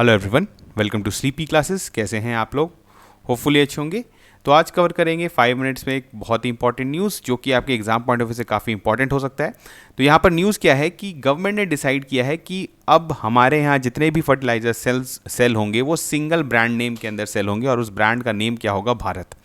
Hello everyone, welcome to sleepy classes. कैसे हैं आप लोग? होपफुली अच्छे होंगे। तो आज कवर करेंगे 5 मिनट्स में एक बहुत ही इंपॉर्टेंट न्यूज़ जो कि आपके एग्जाम पॉइंट ऑफ व्यू से काफ़ी इंपॉर्टेंट हो सकता है। तो यहाँ पर न्यूज़ क्या है कि गवर्नमेंट ने डिसाइड किया है कि अब हमारे यहाँ जितने भी फर्टिलाइजर सेल होंगे वो सिंगल ब्रांड नेम के अंदर सेल होंगे और उस ब्रांड का नेम क्या होगा? भारत।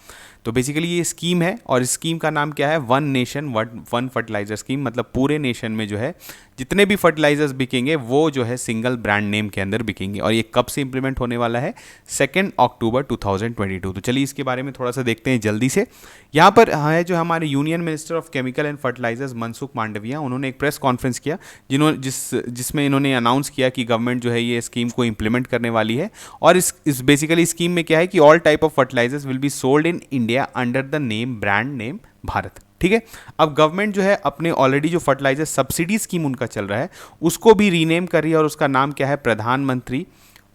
तो बेसिकली ये स्कीम है और इस स्कीम का नाम क्या है? One nation one fertilizer scheme. मतलब पूरे नेशन में जो है जितने भी फर्टिलाइजर्स बिकेंगे वो जो है सिंगल ब्रांड नेम के अंदर बिकेंगे। और ये कब से इंप्लीमेंट होने वाला है? 2 अक्टूबर 2022। तो चलिए इसके बारे में थोड़ा सा देखते हैं जल्दी से। यहाँ पर है जो हमारे union minister of chemical and fertilizers Mansukh Mandaviya, उन्होंने एक प्रेस कॉन्फ्रेंस किया जिसमें इन्होंने अनाउंस किया कि गवर्नमेंट जो है ये स्कीम को इंप्लीमेंट करने वाली है। और इस बेसिकली स्कीम में क्या है कि all type of fertilizers will be sold in India under the name brand name Bharat. ठीक है। अब गवर्नमेंट जो है अपने ऑलरेडी जो फर्टिलाइजर सब्सिडी स्कीम उनका चल रहा है उसको भी रीनेम कर रही है और उसका नाम क्या है? प्रधानमंत्री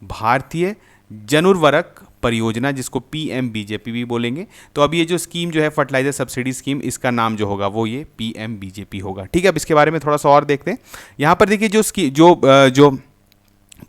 भारतीय जनुर्वरक परियोजना, जिसको PMBJP भी बोलेंगे। तो अब ये जो स्कीम जो है फर्टिलाइजर सब्सिडी स्कीम, इसका नाम जो होगा वो ये PMBJP होगा। ठीक है। अब इसके बारे में थोड़ा सा और देखते हैं। यहाँ पर देखिए जो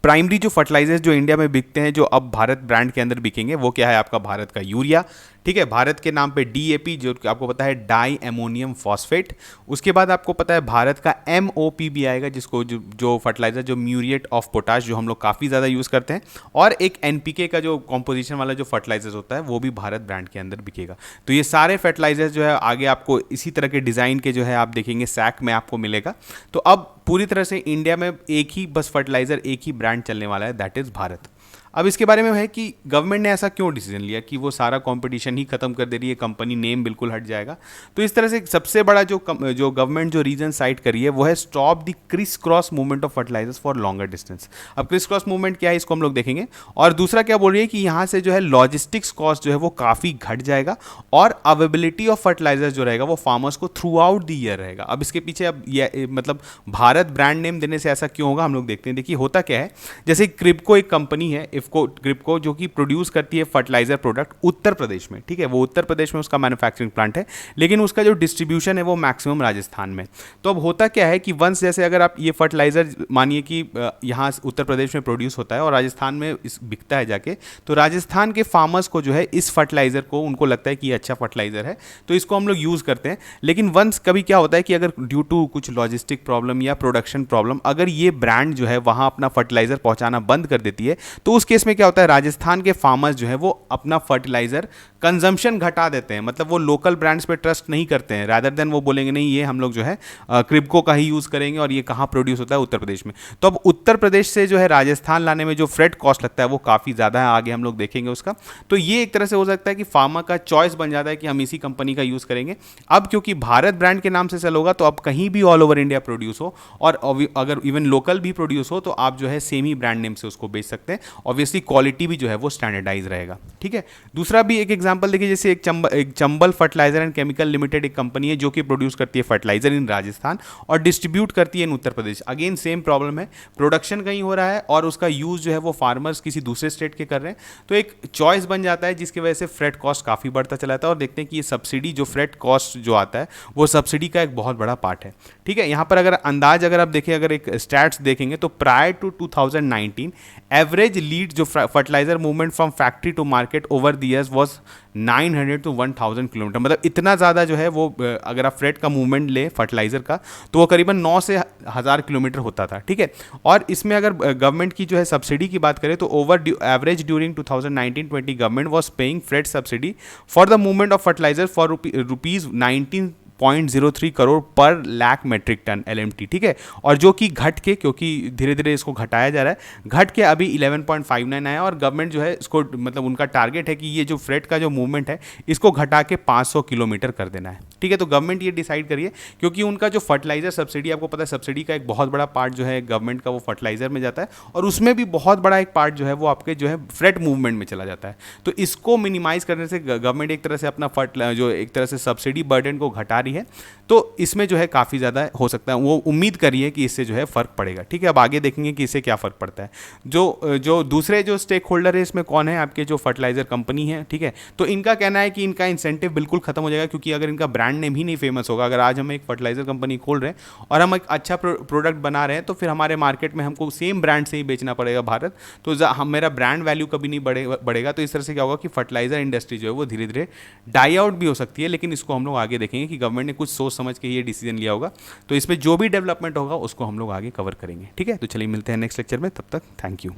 प्राइमरी जो फर्टिलाइजर्स जो इंडिया में बिकते हैं जो अब भारत ब्रांड के अंदर बिकेंगे वो क्या है? आपका भारत का यूरिया। ठीक है। भारत के नाम पे DAP जो आपको पता है डाई अमोनियम फॉस्फेट। उसके बाद आपको पता है भारत का MOP भी आएगा, जिसको जो फर्टिलाइजर जो म्यूरिएट ऑफ पोटाश जो हम लोग काफ़ी ज़्यादा यूज़ करते हैं। और एक NPK का जो कॉम्पोजिशन वाला जो फर्टिलाइजर्स होता है वो भी भारत ब्रांड के अंदर बिकेगा। तो ये सारे फर्टिलाइजर्स जो है आगे आपको इसी तरह के डिज़ाइन के जो है आप देखेंगे सैक में आपको मिलेगा। तो अब पूरी तरह से इंडिया में एक ही बस फर्टिलाइजर एक ही ब्रांड चलने वाला है, दैट इज़ भारत। अब इसके बारे में है कि गवर्नमेंट ने ऐसा क्यों डिसीजन लिया कि वो सारा कंपटीशन ही खत्म कर दे रही है, कंपनी नेम बिल्कुल हट जाएगा। तो इस तरह से सबसे बड़ा जो गवर्नमेंट जो रीजन साइट करी है वो है stop the criss cross movement of fertilizers for longer distance. अब क्रिस क्रॉस मूवमेंट क्या है इसको हम लोग देखेंगे। और दूसरा क्या बोल रही है कि यहाँ से जो है लॉजिस्टिक्स कॉस्ट जो है वो काफ़ी घट जाएगा और अवेबिलिटी ऑफ फर्टिलाइजर जो रहेगा वो फार्मर्स को थ्रू आउट द ईयर रहेगा। अब इसके पीछे अब ये मतलब भारत ब्रांड नेम देने से ऐसा क्यों होगा हम लोग देखते हैं। देखिए होता क्या है, जैसे क्रिप्को एक कंपनी है क्रिप्को जो कि प्रोड्यूस करती है फर्टिलाइजर प्रोडक्ट उत्तर प्रदेश में। ठीक है। वो उत्तर प्रदेश में उसका मैन्युफैक्चरिंग प्लांट है, लेकिन उसका जो डिस्ट्रीब्यूशन है वो मैक्सिमम राजस्थान में। तो अब होता क्या है कि वंस जैसे अगर आप ये फर्टिलाइजर मानिए कि यहाँ उत्तर प्रदेश में प्रोड्यूस होता है और राजस्थान में बिकता है जाके, तो राजस्थान के फार्मर्स को जो है इस फर्टिलाइजर को उनको लगता है कि ये अच्छा फर्टिलाइजर है तो इसको हम लोग यूज़ करते हैं। लेकिन वंस कभी क्या होता है कि अगर ड्यू टू कुछ लॉजिस्टिक प्रॉब्लम या प्रोडक्शन प्रॉब्लम अगर ये ब्रांड जो है वहाँ अपना फर्टिलाइजर पहुँचाना बंद कर देती है तो उस केस में क्या होता है, राजस्थान के फार्मर्स जो है वो अपना फर्टिलाइजर कंजम्पशन घटा देते हैं। मतलब वो लोकल ब्रांड्स पे ट्रस्ट नहीं करते हैं, रादर देन वो बोलेंगे नहीं ये हम लोग जो है क्रिप्को का ही यूज़ करेंगे और ये कहाँ प्रोड्यूस होता है? उत्तर प्रदेश में। तो अब उत्तर प्रदेश से जो है राजस्थान लाने में जो फ्रेट कॉस्ट लगता है वो काफ़ी ज़्यादा है, आगे हम लोग देखेंगे उसका। तो ये एक तरह से हो सकता है कि फार्मर का चॉइस बन जाता है कि हम इसी कंपनी का यूज़ करेंगे। अब क्योंकि भारत ब्रांड के नाम से सेल होगा तो अब कहीं भी ऑल ओवर इंडिया प्रोड्यूस हो और अगर इवन लोकल भी प्रोड्यूस हो तो आप जो है सेम ही ब्रांड नेम से उसको बेच सकते हैं। ऑब्वियसली क्वालिटी भी जो है वो स्टैंडर्डाइज रहेगा। ठीक है। दूसरा भी एक एग्जांपल देखिए, जैसे एक Chambal fertilizer and chemical limited एक कंपनी है जो कि प्रोड्यूस करती है फर्टिलाइजर इन राजस्थान और डिस्ट्रीब्यूट करती है इन Uttar Pradesh. Again same problem है, प्रोडक्शन कहीं हो रहा है और उसका यूज जो है वो फार्मर्स किसी दूसरे स्टेट के कर रहे हैं। तो एक चॉइस बन जाता है जिसकी वजह से फ्रेट कॉस्ट काफ़ी बढ़ता चला जाता है। और देखते हैं कि ये सब्सिडी जो फ्रेट कॉस्ट जो आता है वो सब्सिडी का एक बहुत बड़ा पार्ट है। ठीक है। यहाँ पर अगर आप देखें, अगर एक स्टैट्स देखेंगे तो प्रायर टू 2019 एवरेज लीड जो fertilizer movement from factory to market over the years was 900 to 1000 kilometre. मतलब इतना ज़्यादा जो है वो अगर आप फ्रेट का मूवमेंट ले फर्टिलाइजर का तो वो करीबन 9 से 1000 किलोमीटर होता था। ठीक है। और इसमें अगर गवर्नमेंट की जो है सब्सिडी की बात करें तो over average during 2019-20 government was paying freight subsidy for the movement of fertilizer for rupees 19.03 crore per lakh metric ton LMT। ठीक है। और जो कि घट के, क्योंकि धीरे धीरे इसको घटाया जा रहा है, घट के अभी 11.59 आया और गवर्नमेंट जो है इसको मतलब उनका टारगेट है कि ये जो फ्रेट का जो मूवमेंट है इसको घटा के 500 किलोमीटर कर देना है। ठीक है। तो गवर्नमेंट ये डिसाइड करिए क्योंकि उनका जो फर्टिलाइजर सब्सिडी, आपको पता है सब्सिडी का एक बहुत बड़ा पार्ट जो है गवर्नमेंट का वो फर्टिलाइजर में जाता है और उसमें भी बहुत बड़ा एक पार्ट जो है वो आपके जो है फ्रेट मूवमेंट में चला जाता है। तो इसको मिनिमाइज करने से गवर्नमेंट एक तरह से अपना जो एक तरह से सब्सिडी बर्डन को घटा रही है। तो इसमें जो है काफ़ी ज़्यादा हो सकता है, वो उम्मीद करिए कि इससे जो है फ़र्क पड़ेगा। ठीक है। अब आगे देखेंगे कि इससे क्या फ़र्क पड़ता है। जो दूसरे जो स्टेक होल्डर है इसमें कौन है? आपके जो फर्टिलाइजर कंपनी है। ठीक है। तो इनका कहना है कि इनका इंसेंटिव बिल्कुल खत्म हो जाएगा क्योंकि अगर इनका ब्रांड ब्रांड नेम ही नहीं फेमस होगा। अगर आज हम एक फर्टिलाइजर कंपनी खोल रहे हैं और हम एक अच्छा प्रोडक्ट बना रहे हैं तो फिर हमारे मार्केट में हमको सेम ब्रांड से ही बेचना पड़ेगा भारत, तो हम मेरा ब्रांड वैल्यू कभी नहीं बढ़ेगा। तो इस तरह से क्या होगा कि फर्टिलाइजर इंडस्ट्री जो है वो धीरे धीरे डाई आउट भी हो सकती है। लेकिन इसको हम लोग आगे देखेंगे कि गवर्नमेंट ने कुछ सोच समझ के ये डिसीजन लिया होगा, तो इसमें जो भी डेवलपमेंट होगा उसको हम लोग आगे कवर करेंगे। ठीक है, तो चलिए मिलते हैं नेक्स्ट लेक्चर में, तब तक थैंक यू।